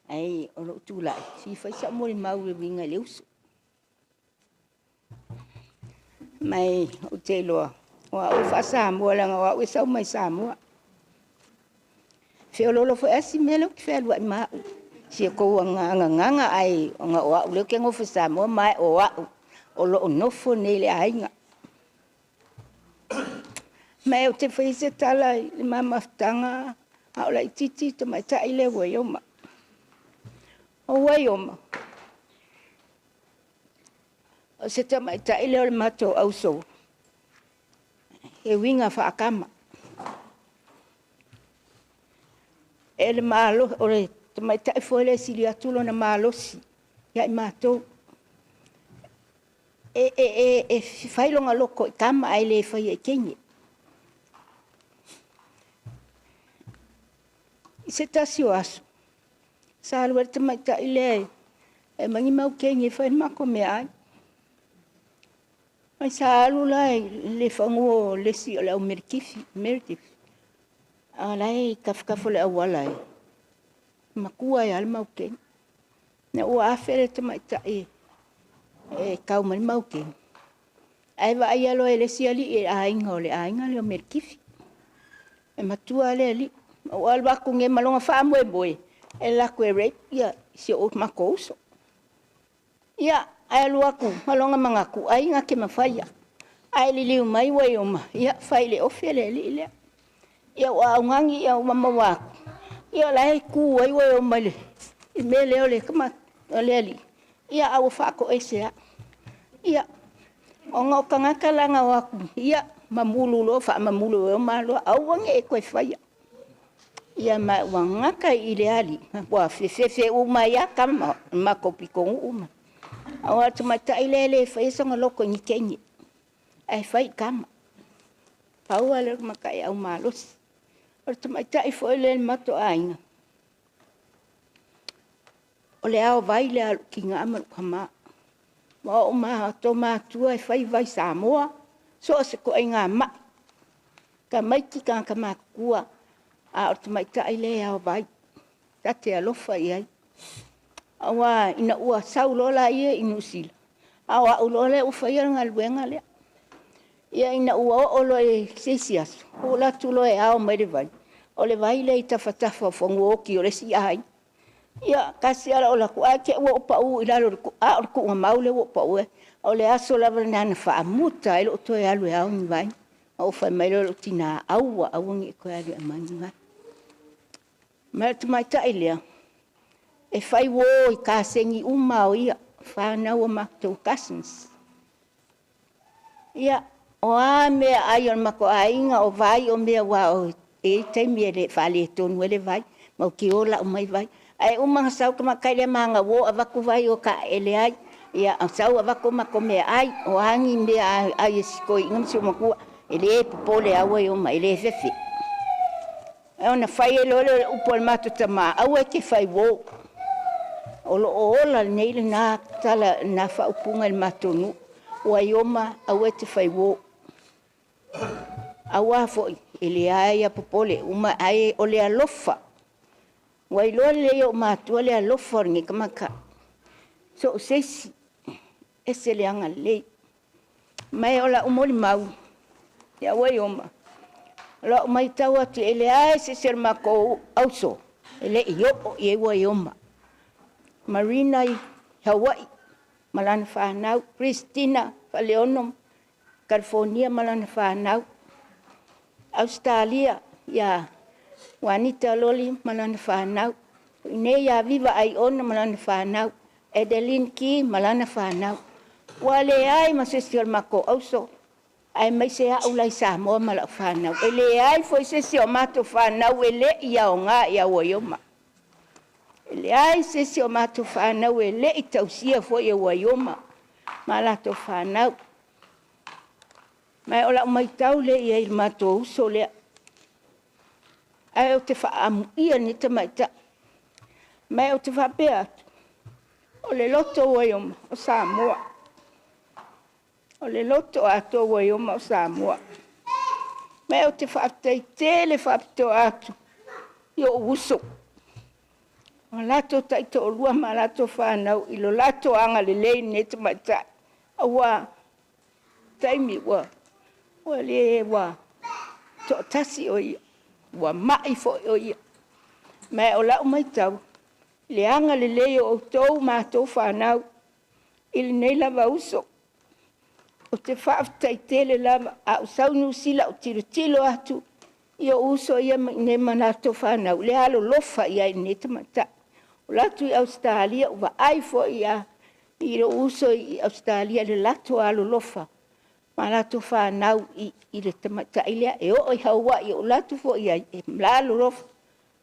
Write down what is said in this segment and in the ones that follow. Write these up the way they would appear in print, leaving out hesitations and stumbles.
Ai o lo tulai si fai sa Molimau le winga le usu. Mai o te loa. O au fa Samoa langa o au e sau mai Samoa. Whiololo fo esi mele ki whelua I mau. Si kou nganga ai o nga o au leo ke ngofu Samoa mai o au. O lo o nofo nei le ainga. Mai o te whaise tala I mamaftanga. Au la titi to mai ta ile Wyoma. O Wyoma. O se ta mai ta ile o le mato au so. E winga whaakama. E le malo, o le ta mai ta ifo le sili atulo na malosi. Ya I mato. E whailonga loko I kama ai le whai e kenye. I se tasi o aso. Sa alua te mai ta ile e mangi mau kenye whai mako me ai. Mai sa alu lai le whanguo lesi o le au merikifi. A lai kafkafo le awala e. Makua e al mau kenye. Na ua afere te mai ta e kau mani mau kenye. Ai wa ai alo e lesi ali e ainga o le ainga le o merikifi. E matua le ali. O alwaku nge malonga wha moe. E laku e rape ia si o mako uso. Ia ai aluaku malonga mangaku ai nga ke mawhaia. Ai liliu mai Wyoma. Ia whai le ofe le li lea. Ia o aungangi ia o mamawaku. Ia lai ku ai Wyoma le. I me leo le kama o le ali. Ia au whako e sea. Ia o ngau kangaka langa waku. Ia mamulu lo wha mamulu o malo au wange e koe whaia. Ia ma wangaka I le ali. Wa fefe umaya kama makopiko uma. Awa tu mai tai lele fai songa loko ni kenye. Ai fai kama. Paua le makai au malos. O tu mai tai foi le mato ainga. O le au vai le alu ki ngā amaru kama. Ma o ma to ma tua e fai vai Samoa. So se ko ai ngā ma. Ka maiki ka kama kua. A o tu mai tai le au vai. Tate alofa I ai. Awa ina ua saulola ia inusila. Awa ulole ufaya ngaluenga lea. Ia ina ua olo e sesiasu. Ola tulo e ao mai le vai. O le vai le itafatafa fongu oki o le si ai. Ia kasi ala ola ku ake ua upa u ilalo ku a o ku maule ua upa ue. O le aso lava nana wha amuta ilo to e alu e ao ni vai. O whai mai lo tina aua awangi e koe alu e mai ni vai. Mai tu mai ta ilea. E whai wo I ka sengi umau ia, whanau o maktou cousins. Ia, o a mea ai on mako ainga o vai o mea wa o e teimi e le whale tonu ele vai, mau ki ola o mai vai. Ai umanga sau ka makai le manga wo a waku vai o ka ele ai, ia a sau a waku mako mea ai, o angi mea ai e sikoi ingam si o makua, ele e popole awa I o mai, ele e fefe. E ona whai e lole upo al mato tama, awa ke whai wo. O lo ola nei le nā tala nā whaupunga le matonu. Wyoma au e te whai wo. Awa foi, ele ai a popole, uma ai o le alofa. Wailo le o matua le alofa ringi kamaka. So o sesi, ese le anga lei. Mai o la Molimau, ia Wyoma. La o mai tau atu ele ai se ser mako auso. Ele I o I Wyoma. Marina I Hawaii, malana whanau. Christina, Faleonom, California, malana whanau. Australia, ia Juanita Loli, malana whanau. Ine ia Viva Aiona, malana whanau. Edeline Ki, malana whanau. Wale ai masesi al mako auso. Ai mai se au lai Samoa mala whanau. Ele ai foi sesi o mato whanau ele ia o ngā ia Wyoma. Ele ai se si o mato whanau e le I tausia foi e Wyoma. Ma lato whanau. Mai ola mai tau le I il mato uso lea. Ai o te whaamu ia ni te maita. Mai o te whapea atu. O le loto Wyoma o Samoa. O le loto ato Wyoma o Samoa. Mai o te whaaptei te le whaapto atu. I o uso. Lato tai to lua ma lato whanau, ilo lato anga le lei ne te mata. Awa, taimi wa, le wa, to tasi o ia, wa mai fo o ia. Mai o lau mai tau, le anga le lei o tau ma tau whanau, ili nei lava uso. O te whaaftai tele lava, a usau nu sila o tiro tilo atu, i o uso ia ne mana tau whanau, le alo lofa ia i ne te mata. O latu i Australia, uwa aifo ia i ro uso i Australia le latu alo lofa. Ma latu whanau i le tamata ilea. E o i Hawaii, o latu fo ia e mlalo lofa.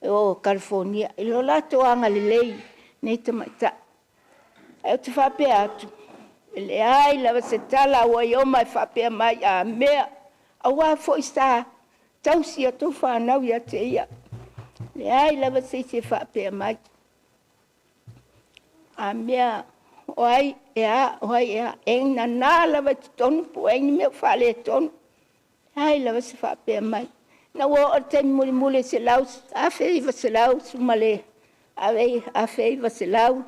E o California, i lo latu anga le lei ne tamata. E o te whapea atu. E le ai lawa se tala o Wyoma e whapea mai a mea. A wā fo i sa tausi a tō whanau ia te ia. Le ai lawa se whapea mai. A mea oai ea na lawa te tonu po e ni mea whale tonu. Ai lawa se whapea mai. Na wo o te mule se lau, a feiva se lau sumale. A feiva se lau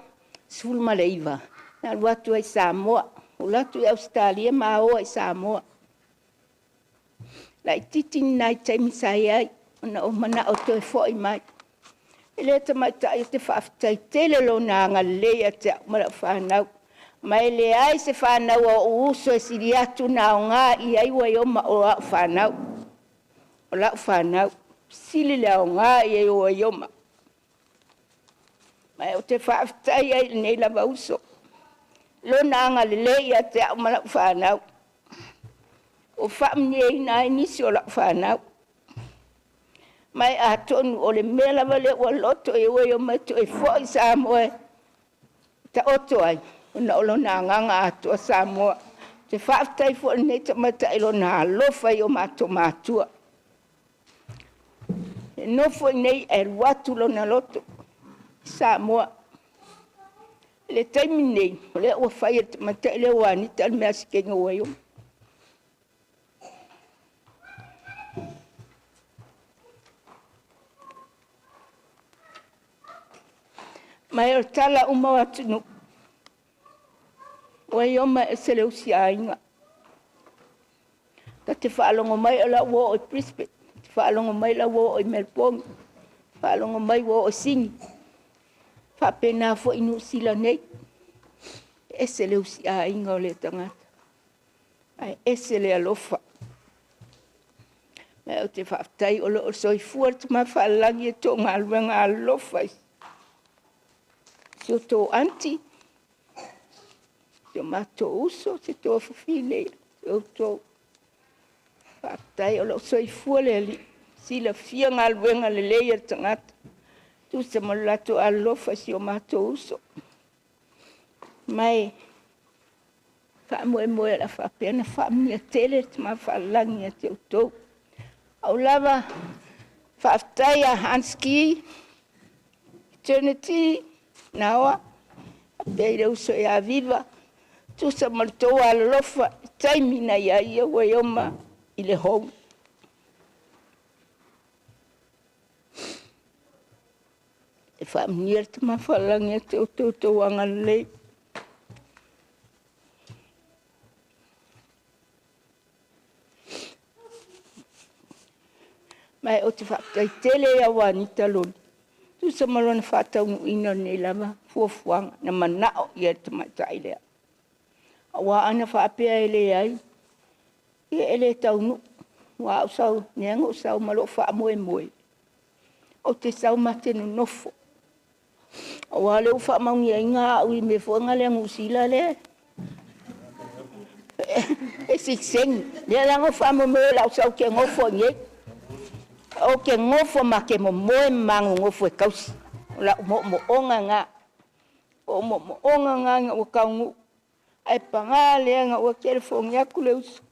sumale iwa. Na watu ai Samoa. O latu i Australia ma o ai Samoa. Lai titi nai taimi sai ai. Na o mana o toi fo i mai. Ele te mata i te whaafitai tele lo na anga lea te mara whanau. Mai le ai se whanau o uso e siri atu na o ngā i ai Wyoma o lau whanau. O lau whanau. Sili le o ngā i ai Wyoma. Mai o te whaafitai ai nei lava uso. Lo na anga lea te mara whanau. O whaamni e nai nisi o lau whanau. Mai a tonu o le mea lava le ua loto e Wyoma to e fo i Samoa. Ta oto ai, ona olo na nganga atua Samoa. Te whaafitai fo nei ta mata ilo na alofa i o mato matua. E nofo i nei e ruatu lo na loto Samoa. Le taimi nei, le ua whai e te mata ile ua anita le mea sikenga Wyoma. Mai o tala uma watunu. Wyoma e se leu si ainga. Ta te whaalongo mai o la wo o Brisbane. Te whaalongo mai la wo o Melbourne. Whaalongo mai wo o Sydney. Whapena fo inu sila nei. E se leu si ainga o le tangata. Ai e se le alofa. Mai o te whaatai o lo o soifua tu mai whaalangi e tō ngā luenga alofa isi. Se o tō anti, se o mato uso, se tō fufile, se o tō whaatai o lo soifua le ali, sila fia ngā luenga le leia tangata, tu se malato alofa si o mato uso. Mai, whaamoe moe la whaapena, whaamnia tele, te maa whaalangi a te o tō. Au lava, whaatai a Hanski, Eternity, Nawa, beira uso e a viva, tu sa martou a lofa, taimina ia ia Wyoma i le hou. E whaamnia te mawhalangia te o tōtou anga lei. Mai o te whaatai tele a wanita loni. Tu sa marona whātau ina nei lava, fuafuanga, na manao i te maitai lea. Awa ana whaapea ele ai, i ele taunu, wa au sau, neanga o sau malo whaamoe moe. O te sau mate no nofo. Awa leo whaamaungi ai ngā au i me fuanga lea ngusila lea. E sikseng, lea lango whaamoe lau sau ke ngofo ngei. O ke ngofo ma ke mo moe mangu ngofo e kausi. O la mo onga ngā. O mo onga ngā ngā o kaungu. Ai panga lea ngā o kere fongi aku le usu.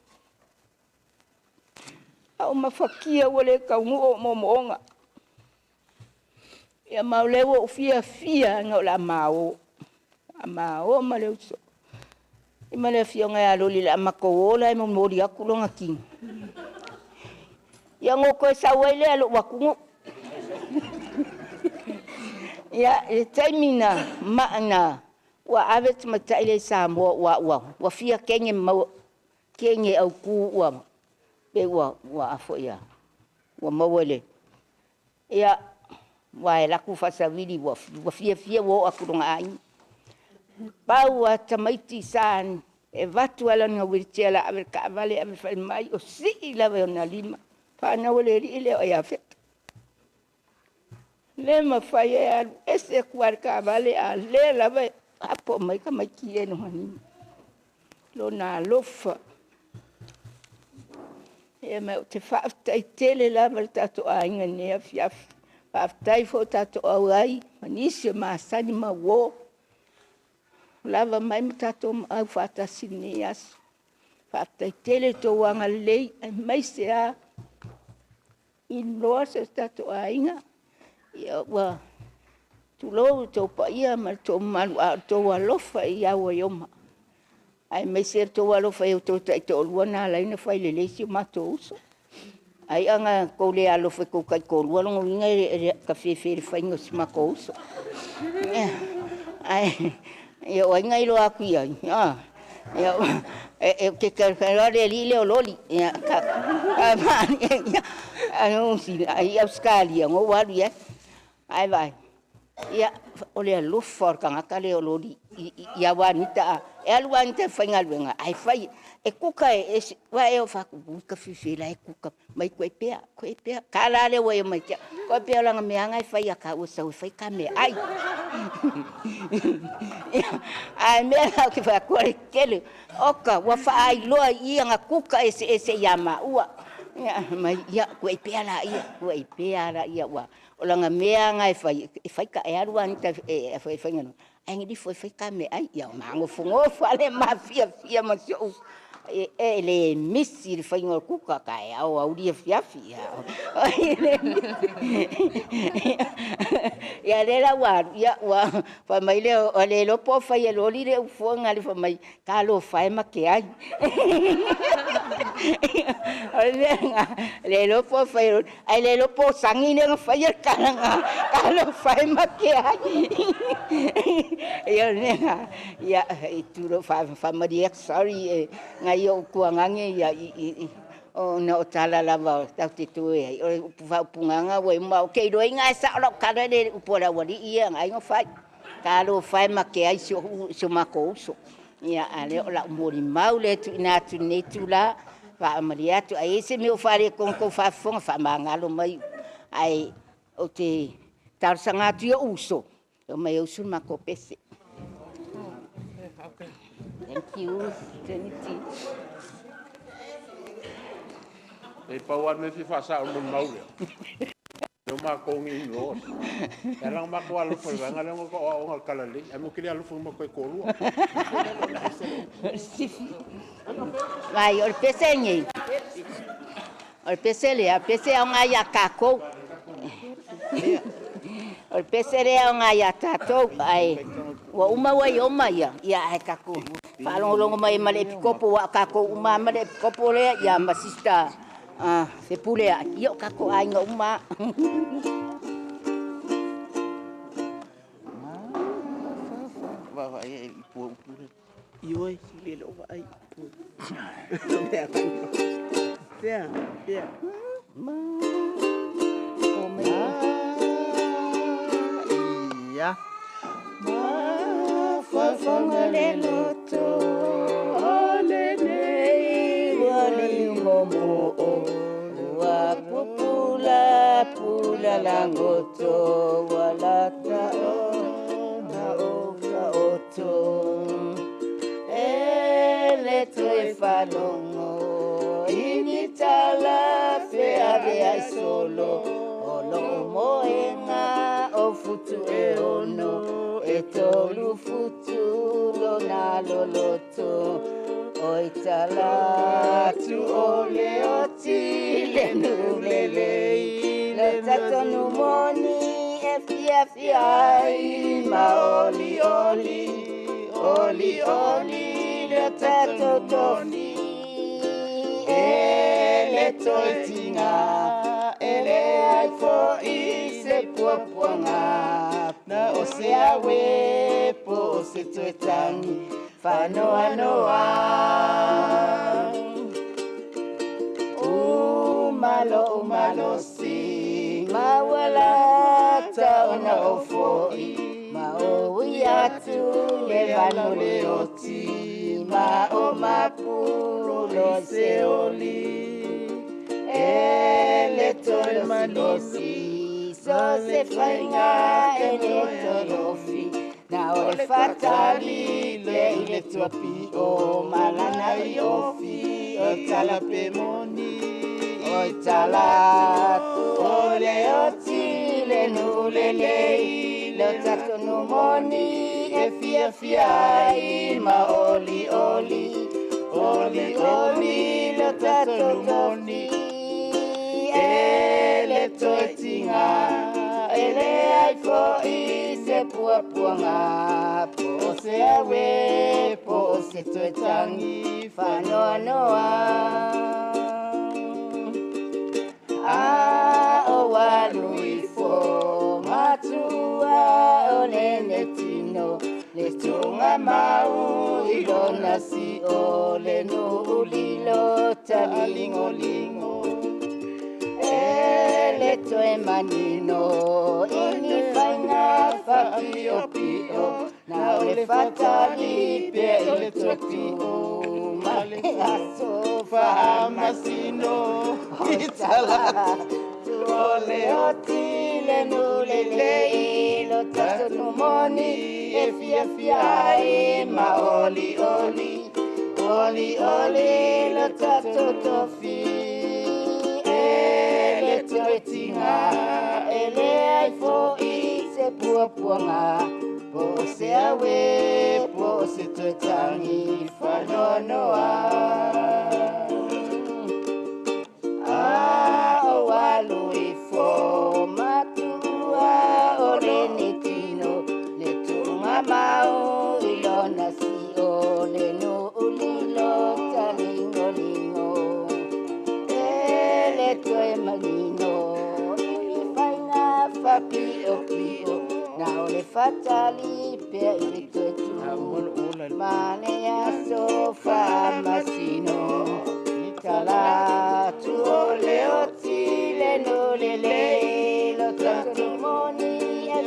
A o mawhakia o le kaungu o mo onga. Ia mau lewa o fia ngā o la mao. A mao ma le usu. I ma le fia ngā aloli la mako o la e mo mori aku longa king. Ia ngoko e sa waile alo wakungu. Ya, taimina maana wa avet mataile Samoa wa fia kenge au ku wa be wa afo ya wa mawale ya wa la ku fasavili wa fia wa akurunga ai pau tamaiti san e vatu ala na wirchela aver ka vale aver fal mai o si la ve na lima pa na wale ile ya fet le ma faye ese kuarka vale a le la ve apo mai ka mai kie no hani lo na lofa e me te fa tai tele la vel tato ainga ne fiaf fa tai fo tato ai manisi ma sani ma wo lava mai tato au fa ta sinias fa tai tele to wanga le mai se a in lo se tato ainga ya wa tu lo to pa ia ma to man to walofa ia Wyoma ai me ser to walofa eu to to luana la ina fa le si ma to uso ai anga ko le alo fe ko kai ko luana nginga ka fe fa ngos ma ko uso ai eu ngai lo aku ia eu que le li le loli ya ka ano si ai Australia ngo wali ai vai ia ole lo for kanga kale loli ia wanita wanita fangal benga ai fai e kuka e wa eu fa ku fifi la e kuka mai ko pe kala le wa mai ko pe la me anga fai ka o sa fai ka me ai ai me la que fa ko kele oka wa fa ai lo ia nga kuka ese yama ua mai ia ko pe la ia wa olanga mea ngai fai ka aruan ta fai ngano ai ngi fai ka me ai ya mango fungo fale mafia ma so le missi fai ngol kuka ka au dia fiafi ya le la wa fa mai le lo po fai lo li le fo ngali fa mai ka lo fai ma ke ai le lo po fai ai le lo po sangine fai ka lo fai ma ke ai ya itu lo fa maria sorry ngai o kuangange ya o na o tala lava tau te tue o punganga we ma ke do inga sa lo kada de upora wali ia ngai ngo fai ka lo fai ma ke ai so ma ko so ya ale o la Molimau le tu na tu ne tu la fa maria tu ai se me o fare con ko fa fon fa mangalo mai ai o te tar sanga tu uso o mai uso ma ko pese. Thank you, Trinity. Ei pauan me fi fasa o mau le. No ma ko ngi no. Era ma ko alu foi vanga le ko o kala le. Amo kili alu foi mo ko lu. Vai, o pesenye. O pesele, a pese a nga ya kako. O pesere a nga ya tato ai. Wa Wyoma ya ai kako. Falong mai male kopo wa kako uma male kopo le ya masista se pule yo kako ai nga uma va ai pu yo le lo va ai pu ya ma come ya fa ngale loto ole nei wali momo wa pula langoto wala ta oto ele te falongo initala fe ave solo olo moenga o futu e ono tolu futuro na loloto oi tala tu ole oti le nulele le tato numoni FDFI ma oli le tato toni ele toitinga ele ai fo i se puapuanga na se awe po se tuetangi whanoa noa. Umalo si mawala taona ofoi ma o atu le vano le oti ma o mapulo se oli ele tolo manosi so se fainga ele tolo fi na o le fatali le tuapi o malana i ofi o talape moni o tala o le oti le nulelei lo tato no moni e fiai ma oli lo tato moni e le toitinga e le ai foi se puapuanga po se awe po se toitangi whanoa noa. O walui fo matua o le tino le tunga mau I lona si o le nulilo talingolingo e le toe manino ini fainga whapio pio na o le fatali pe le toe pio ma le aso whamasino itala ole oti le nulelei lo tato numoni e fiai ma oli lo tato tofi e le toetinga e le ai foi se puapuanga po se awe po se toetangi whanoa noa. O walui fo matua o le netino le tunga mau I lona si o le nulilo talingolingo e le toe manino I fainga whapio pio na o le fatali pe I le toe tu mane aso whamasino Tala tu le oti le no le le lo tato moni e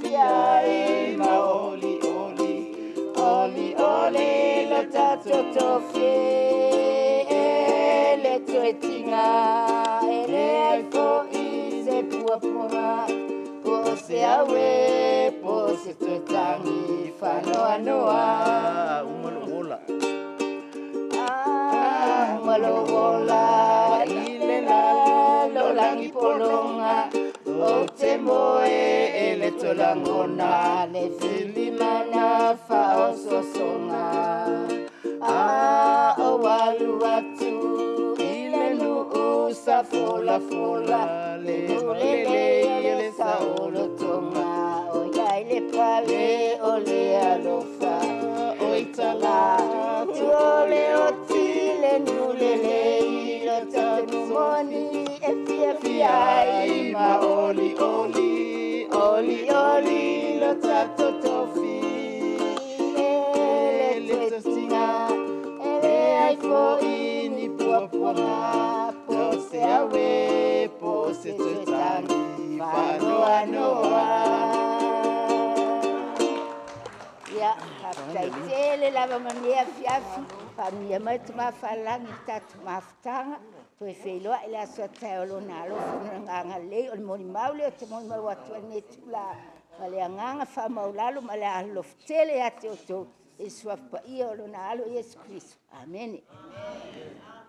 fiai ma oli lo tato tofi e le tuetinga e le ai foi se puapura po se awe po se tuetangi whanoa noa umalola Malowola ile la lo langi polonga o te moe e le tolangona le filimana fa o sosonga o walu atu ile lu usa fola le le saolo tonga o yai le pale o le alofa o itala o le oti le nulelei lo tato moni e fiai ma oli lo tato tofi e le tostina e le ai foi ni puapuanga po se awe po se tuetangi whanoa noa. Ia, haptai tele lava mamea fiafi Pamia mai tu mafalangi tatu mafutanga tu e wheloa I le aso tai o lona alofa nganga lei o le Molimau le o te Molimau atu ane tula ma le anganga whamaulalu ma le alofa tele ate o tō e suafa ia o lona alo Iesu Kristo. Amen.